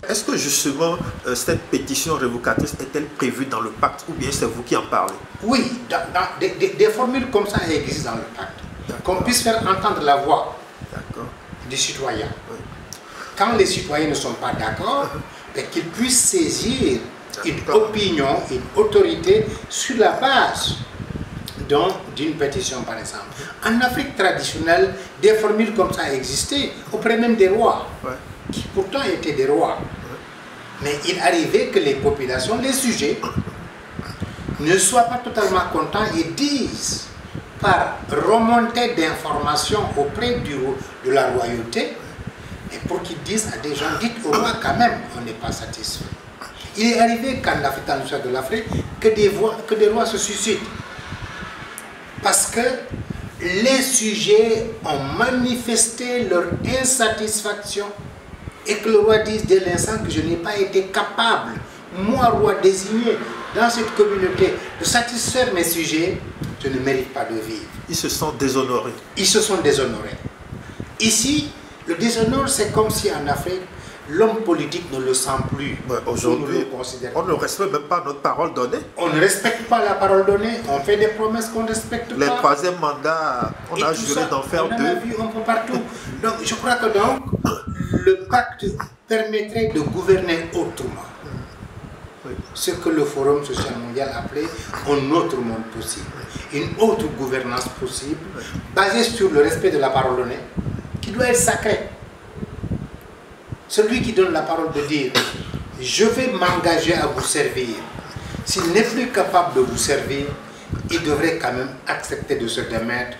Est-ce que justement cette pétition révocatrice est-elle prévue dans le pacte ou bien c'est vous qui en parlez? Oui, des formules comme ça existent dans le pacte. Qu'on puisse faire entendre la voix des citoyens. Oui. Quand les citoyens ne sont pas d'accord, qu'ils puissent saisir une opinion, une autorité sur la base d'une pétition, par exemple. En Afrique traditionnelle, des formules comme ça existaient, auprès même des rois, qui pourtant étaient des rois. Mais il arrivait que les populations, les sujets, ne soient pas totalement contents et disent, par remontée d'informations auprès de la royauté, et pour qu'ils disent à des gens, dites au roi quand même, on n'est pas satisfait. Il est arrivé qu'en Afrique, dans l'histoire de l'Afrique, que des rois se suscitent. Parce que les sujets ont manifesté leur insatisfaction et que le roi dise dès l'instant que je n'ai pas été capable, moi roi désigné dans cette communauté, de satisfaire mes sujets, je ne mérite pas de vivre. Ils se sont déshonorés. Ils se sont déshonorés. Ici, le déshonneur, c'est comme si en Afrique, l'homme politique ne le sent plus. Aujourd'hui, on ne respecte même pas notre parole donnée. On ne respecte pas la parole donnée. On fait des promesses qu'on ne respecte pas. Les troisième mandats, on a juré d'en faire deux. On a vu un peu partout. Donc, je crois que donc, le pacte permettrait de gouverner autrement. Ce que le Forum social mondial appelait un autre monde possible. Une autre gouvernance possible, basée sur le respect de la parole donnée, qui doit être sacrée. Celui qui donne la parole de dire « je vais m'engager à vous servir », s'il n'est plus capable de vous servir, il devrait quand même accepter de se démettre.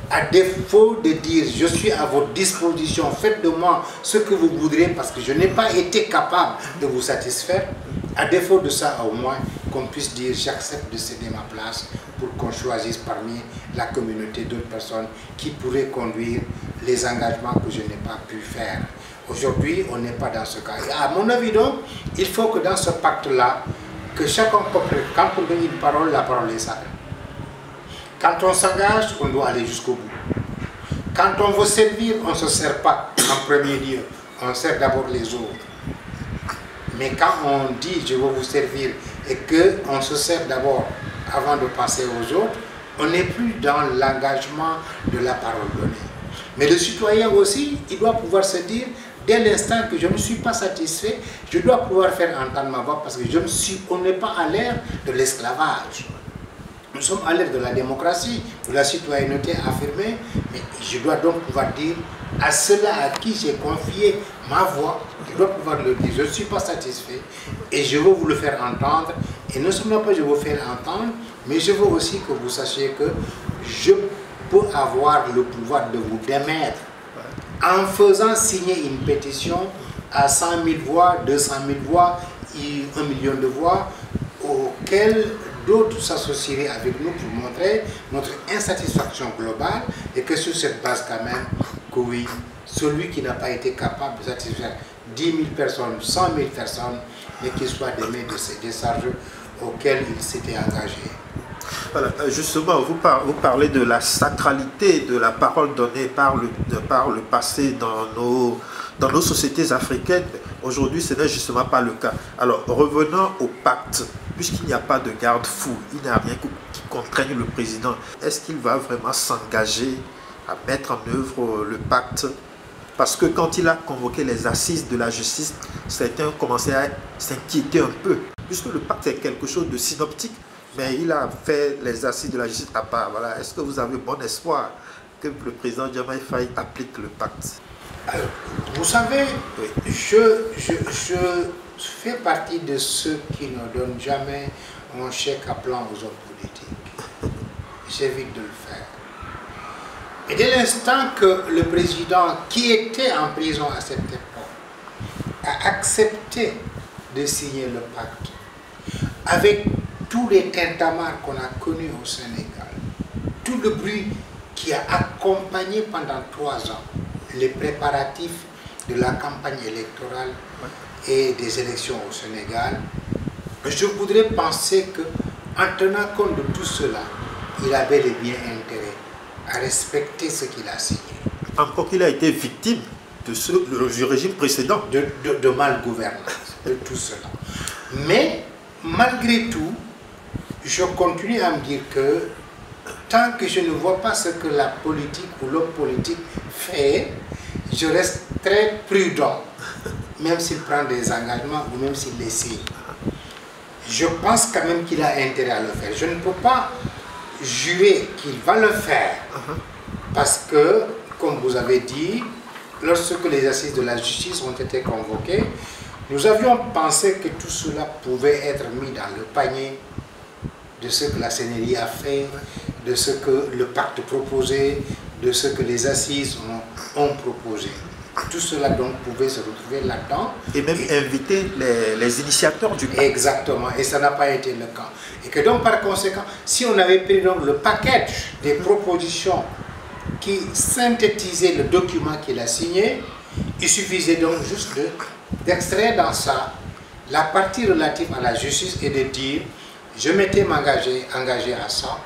À défaut de dire « je suis à votre disposition, faites de moi ce que vous voudrez parce que je n'ai pas été capable de vous satisfaire », à défaut de ça, au moins, qu'on puisse dire « j'accepte de céder ma place pour qu'on choisisse parmi la communauté d'autres personnes qui pourraient conduire les engagements que je n'ai pas pu faire ». Aujourd'hui, on n'est pas dans ce cas. Et à mon avis, donc, il faut que dans ce pacte-là, que chacun comprenne, quand on donne une parole, la parole est sacrée. Quand on s'engage, on doit aller jusqu'au bout. Quand on veut servir, on ne se sert pas en premier lieu. On sert d'abord les autres. Mais quand on dit « je veux vous servir » et qu'on se sert d'abord avant de passer aux autres, on n'est plus dans l'engagement de la parole donnée. Mais le citoyen aussi, il doit pouvoir se dire, dès l'instant que je ne suis pas satisfait, je dois pouvoir faire entendre ma voix parce que on n'est pas à l'ère de l'esclavage. Nous sommes à l'ère de la démocratie, de la citoyenneté affirmée, mais je dois donc pouvoir dire à ceux-là à qui j'ai confié ma voix, je dois pouvoir le dire, je ne suis pas satisfait et je veux vous le faire entendre. Et non seulement pas je veux vous faire entendre, mais je veux aussi que vous sachiez que je peux avoir le pouvoir de vous démettre en faisant signer une pétition à 100 000 voix, 200 000 voix, 1 million de voix, auxquelles d'autres s'associeraient avec nous pour montrer notre insatisfaction globale et que sur cette base quand même, que oui, celui qui n'a pas été capable de satisfaire 10 000 personnes, 100 000 personnes, mais qu'il soit démis de ces décharges auxquelles il s'était engagé. Voilà, justement, vous parlez de la sacralité de la parole donnée par le passé dans nos sociétés africaines. Aujourd'hui, ce n'est justement pas le cas. Alors, revenons au pacte. Puisqu'il n'y a pas de garde-fou, il n'y a rien qui contraigne le président. Est-ce qu'il va vraiment s'engager à mettre en œuvre le pacte? Parce que quand il a convoqué les assises de la justice, certains commençaient à s'inquiéter un peu. Puisque le pacte est quelque chose de synoptique, mais il a fait les assises de la justice à part. Voilà. Est-ce que vous avez bon espoir que le président Diomaye Faye applique le pacte? Alors, vous savez, oui, je fais partie de ceux qui ne donnent jamais un chèque à plan aux hommes politiques. J'évite de le faire. Et dès l'instant que le président, qui était en prison à cette époque, a accepté de signer le pacte, avec tous les tintamarres qu'on a connus au Sénégal, tout le bruit qui a accompagné pendant 3 ans les préparatifs de la campagne électorale et des élections au Sénégal, je voudrais penser qu'en tenant compte de tout cela, il avait bel et bien intérêt à respecter ce qu'il a signé. Encore qu'il a été victime du régime précédent. De malgouvernance, de tout cela. Mais, malgré tout, je continue à me dire que tant que je ne vois pas ce que la politique ou l'homme politique fait, je reste très prudent, même s'il prend des engagements ou même s'il les signe. Je pense quand même qu'il a intérêt à le faire. Je ne peux pas jurer qu'il va le faire, parce que, comme vous avez dit, lorsque les assises de la justice ont été convoquées, nous avions pensé que tout cela pouvait être mis dans le panier de ce que la CNRI a fait, de ce que le pacte proposait, de ce que les assises ont proposé. Tout cela donc pouvait se retrouver là-dedans. Et même inviter les initiateurs du pacte. Exactement, et ça n'a pas été le cas. Et que donc par conséquent, si on avait pris donc le package des propositions qui synthétisait le document qu'il a signé, il suffisait donc juste d'extraire dans ça la partie relative à la justice et de dire je m'étais engagé à ça,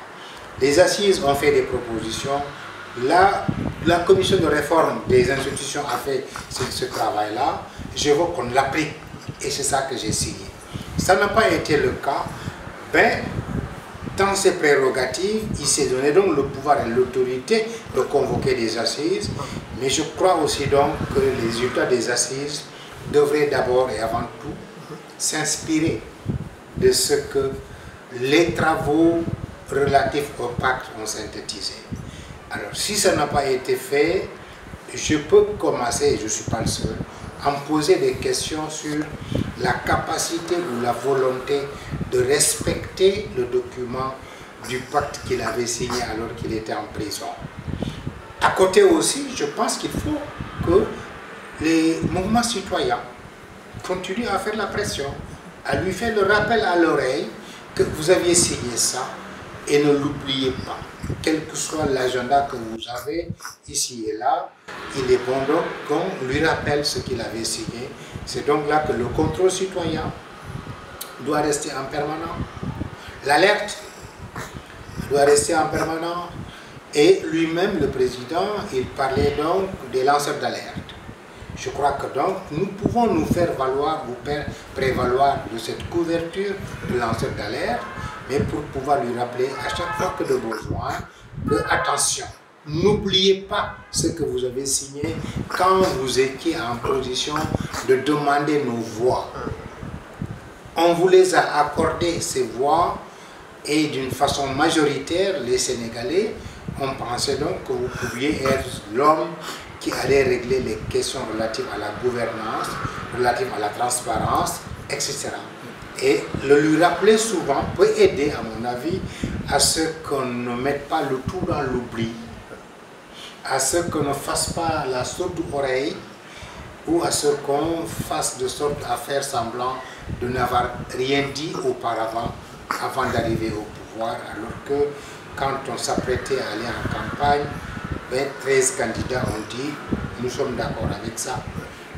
les assises ont fait des propositions, la commission de réforme des institutions a fait ce travail-là, je veux qu'on l'applique et c'est ça que j'ai signé. Ça n'a pas été le cas, ben, dans ses prérogatives, il s'est donné donc le pouvoir et l'autorité de convoquer des assises, mais je crois aussi donc que les résultats des assises devraient d'abord et avant tout s'inspirer de ce que les travaux relatifs au pacte ont synthétisé. Alors si ça n'a pas été fait, je peux commencer, et je ne suis pas le seul, à me poser des questions sur la capacité ou la volonté de respecter le document du pacte qu'il avait signé alors qu'il était en prison. À côté aussi, je pense qu'il faut que les mouvements citoyens continuent à faire la pression, à lui faire le rappel à l'oreille que vous aviez signé ça et ne l'oubliez pas. Quel que soit l'agenda que vous avez ici et là, il est bon donc qu'on lui rappelle ce qu'il avait signé. C'est donc là que le contrôle citoyen doit rester en permanent. L'alerte doit rester en permanent. Et lui-même, le président, il parlait donc des lanceurs d'alerte. Je crois que donc nous pouvons nous faire valoir ou prévaloir de cette couverture de lanceurs d'alerte, mais pour pouvoir lui rappeler à chaque fois que de besoin, que attention, n'oubliez pas ce que vous avez signé quand vous étiez en position de demander nos voix. On vous les a accordées, ces voix, et d'une façon majoritaire, les Sénégalais ont pensé donc que vous pouviez être l'homme qui allait régler les questions relatives à la gouvernance, relatives à la transparence, etc. Et le lui rappeler souvent peut aider, à mon avis, à ce qu'on ne mette pas le tout dans l'oubli, à ce qu'on ne fasse pas la sourde oreille, ou à ce qu'on fasse de sorte à faire semblant de n'avoir rien dit auparavant avant d'arriver au pouvoir, alors que quand on s'apprêtait à aller en campagne, 13 candidats ont dit « nous sommes d'accord avec ça,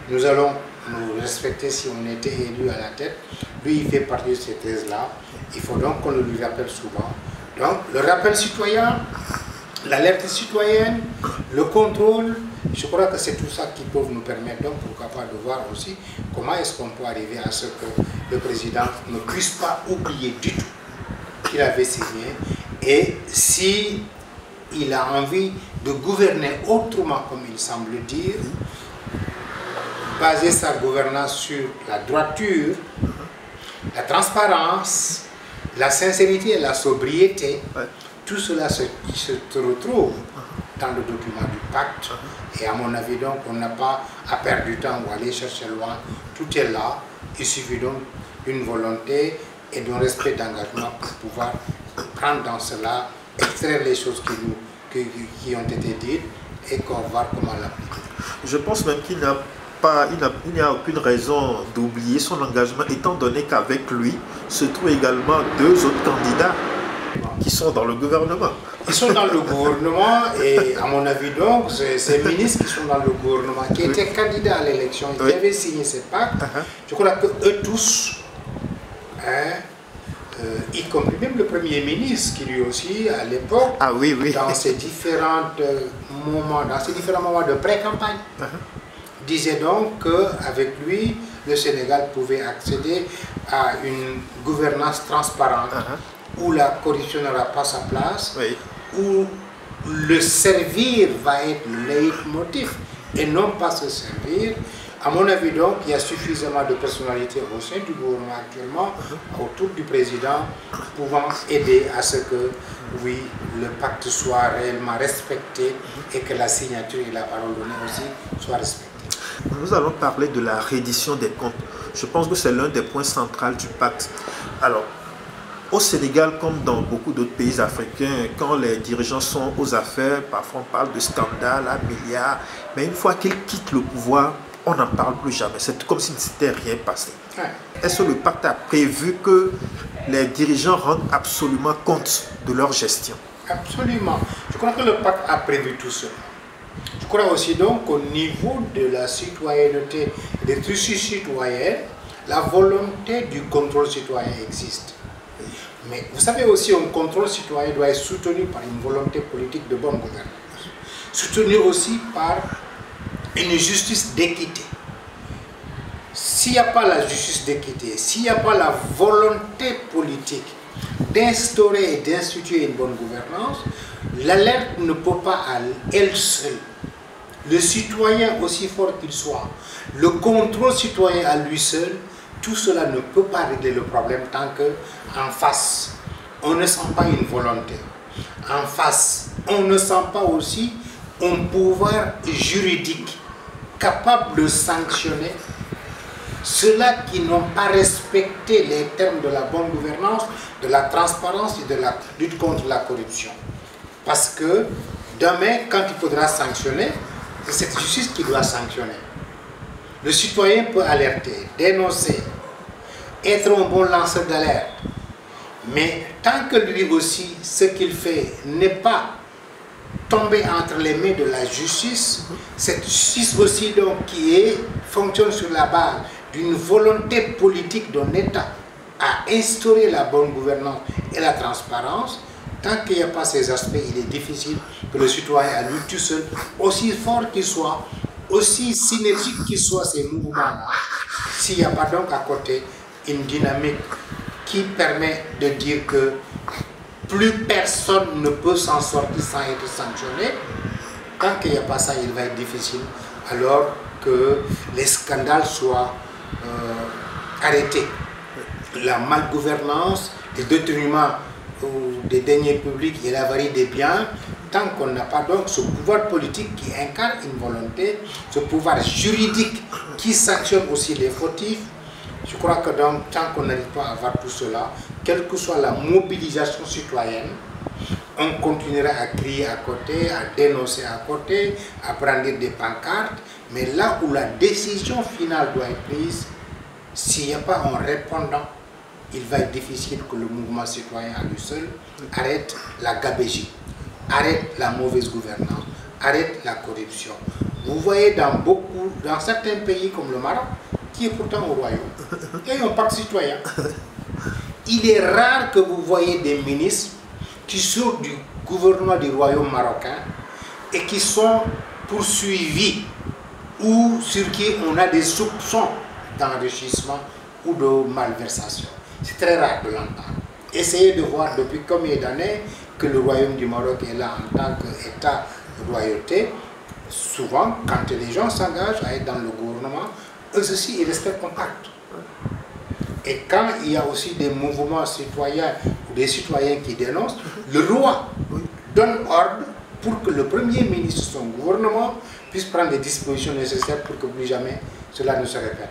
nous allons nous respecter si on était élu à la tête ». Lui, il fait partie de ces 13-là, il faut donc qu'on le lui rappelle souvent. Donc, le rappel citoyen, l'alerte citoyenne, le contrôle, je crois que c'est tout ça qui peut nous permettre, donc pourquoi pas de voir aussi comment est-ce qu'on peut arriver à ce que le président ne puisse pas oublier du tout qu'il avait signé, et si il a envie de gouverner autrement, comme il semble dire, baser sa gouvernance sur la droiture, la transparence, la sincérité et la sobriété, tout cela se retrouve dans le document du pacte. Et à mon avis, donc, on n'a pas à perdre du temps ou aller chercher loin. Tout est là. Il suffit donc d'une volonté et d'un respect d'engagement pour pouvoir prendre dans cela, extraire les choses qui ont été dites et qu'on va voir comment l'appliquer. Je pense même qu'il n'y a aucune raison d'oublier son engagement, étant donné qu'avec lui se trouvent également 2 autres candidats qui sont dans le gouvernement. Ils sont dans le gouvernement et à mon avis donc, ces ministres qui sont dans le gouvernement, qui étaient candidats à l'élection, qui avaient signé ces pactes, je crois que eux tous, y compris même le Premier ministre qui lui aussi à l'époque, dans ces différents moments de pré-campagne, disait donc qu'avec lui, le Sénégal pouvait accéder à une gouvernance transparente, où la corruption n'aura pas sa place, où le servir va être le leitmotiv et non pas se servir. À mon avis, donc, il y a suffisamment de personnalités au sein du gouvernement actuellement, autour du président, pouvant aider à ce que, oui, le pacte soit réellement respecté et que la signature et la parole donnée aussi soient respectées. Nous allons parler de la reddition des comptes. Je pense que c'est l'un des points centraux du pacte. Alors, au Sénégal, comme dans beaucoup d'autres pays africains, quand les dirigeants sont aux affaires, parfois on parle de scandales à milliards, mais une fois qu'ils quittent le pouvoir, on n'en parle plus jamais. C'est comme si ne s'était rien passé. Est-ce que le pacte a prévu que les dirigeants rendent absolument compte de leur gestion? Absolument. Je crois que le pacte a prévu tout cela. Je crois aussi donc qu'au niveau de la citoyenneté, des tissus citoyens, la volonté du contrôle citoyen existe. Mais vous savez aussi, un contrôle citoyen doit être soutenu par une volonté politique de bonne gouvernance, soutenu aussi par une justice d'équité. S'il n'y a pas la justice d'équité, s'il n'y a pas la volonté politique d'instaurer et d'instituer une bonne gouvernance, l'alerte ne peut pas à elle seule. Le citoyen, aussi fort qu'il soit, le contrôle citoyen à lui seul, tout cela ne peut pas régler le problème tant qu'en face, on ne sent pas une volonté. En face, on ne sent pas aussi un pouvoir juridique capable de sanctionner ceux-là qui n'ont pas respecté les termes de la bonne gouvernance, de la transparence et de la lutte contre la corruption. Parce que demain, quand il faudra sanctionner, c'est cette justice qui doit sanctionner. Le citoyen peut alerter, dénoncer, être un bon lanceur d'alerte. Mais tant que lui aussi, ce qu'il fait n'est pas tombé entre les mains de la justice, cette justice aussi donc fonctionne sur la base d'une volonté politique d'un État à instaurer la bonne gouvernance et la transparence, tant qu'il n'y a pas ces aspects, il est difficile que le citoyen à lui tout seul, aussi fort qu'il soit, aussi synergique qu'il soit ces mouvements-là, s'il n'y a pas donc à côté une dynamique qui permet de dire que plus personne ne peut s'en sortir sans être sanctionné, tant qu'il n'y a pas ça, il va être difficile, alors que les scandales soient arrêtés. La malgouvernance, le détournement des deniers publics et l'avarie des biens, tant qu'on n'a pas donc ce pouvoir politique qui incarne une volonté, ce pouvoir juridique qui sanctionne aussi les fautifs, je crois que donc, tant qu'on n'arrive pas à avoir tout cela, quelle que soit la mobilisation citoyenne, on continuera à crier à côté, à dénoncer à côté, à brandir des pancartes, mais là où la décision finale doit être prise, s'il n'y a pas un répondant, il va être difficile que le mouvement citoyen à lui seul arrête la gabegie, arrête la mauvaise gouvernance, arrête la corruption. Vous voyez dans certains pays comme le Maroc, qui est pourtant au royaume, il y a un pacte citoyen. Il est rare que vous voyez des ministres qui sortent du gouvernement du royaume marocain et qui sont poursuivis ou sur qui on a des soupçons d'enrichissement ou de malversation. C'est très rare de l'entendre. Essayez de voir depuis combien d'années que le royaume du Maroc est là en tant qu'État de royauté. Souvent, quand les gens s'engagent à être dans le gouvernement, eux aussi, ils restent compacts. Et quand il y a aussi des mouvements citoyens ou des citoyens qui dénoncent, le roi donne ordre pour que le premier ministre de son gouvernement puisse prendre les dispositions nécessaires pour que plus jamais cela ne se répète.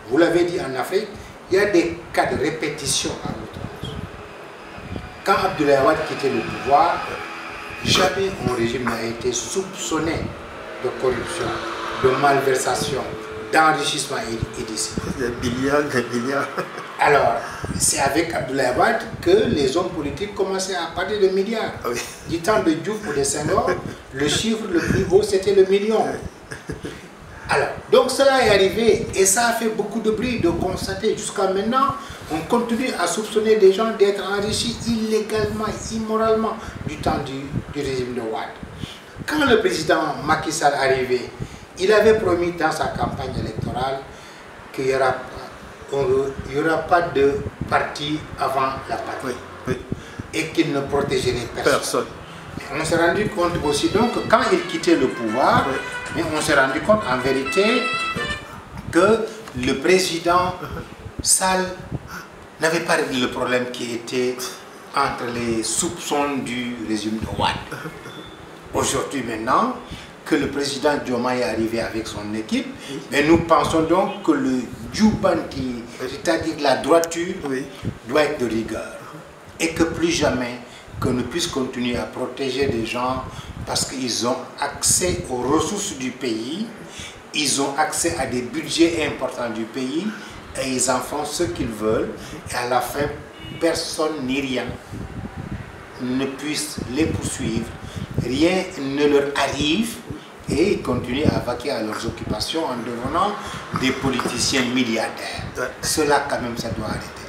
Vous l'avez dit en Afrique, il y a des cas de répétition à l'outrance. Quand Abdoulaye Wade quittait le pouvoir, jamais un régime n'a été soupçonné de corruption, de malversation, d'enrichissement illicite. Des milliards, des milliards. Alors, c'est avec Abdoulaye Wade que les hommes politiques commençaient à parler de milliards. Oui. Du temps de Diouf ou de Senghor, le chiffre le plus haut, c'était le million. Alors, donc cela est arrivé et ça a fait beaucoup de bruit de constater. Jusqu'à maintenant, on continue à soupçonner des gens d'être enrichis illégalement, immoralement du temps du régime de Wade. Quand le président Macky Sall est arrivé, Il avait promis dans sa campagne électorale qu'il n'y aura pas de parti avant la patrie. Oui. Et qu'il ne protégerait personne. On s'est rendu compte aussi, donc, quand il quittait le pouvoir, mais on s'est rendu compte en vérité que le président Sall n'avait pas réglé le problème qui était entre les soupçons du régime de Wade. Aujourd'hui maintenant, que le président Diomaye est arrivé avec son équipe, mais nous pensons donc que le Djoubanti, c'est-à-dire la droiture, doit être de rigueur. Et que plus jamais qu'on ne puisse continuer à protéger des gens parce qu'ils ont accès aux ressources du pays, ils ont accès à des budgets importants du pays et ils en font ce qu'ils veulent et à la fin, personne ni rien ne puisse les poursuivre, rien ne leur arrive et ils continuent à vaquer à leurs occupations en devenant des politiciens milliardaires. Cela quand même, ça doit arrêter.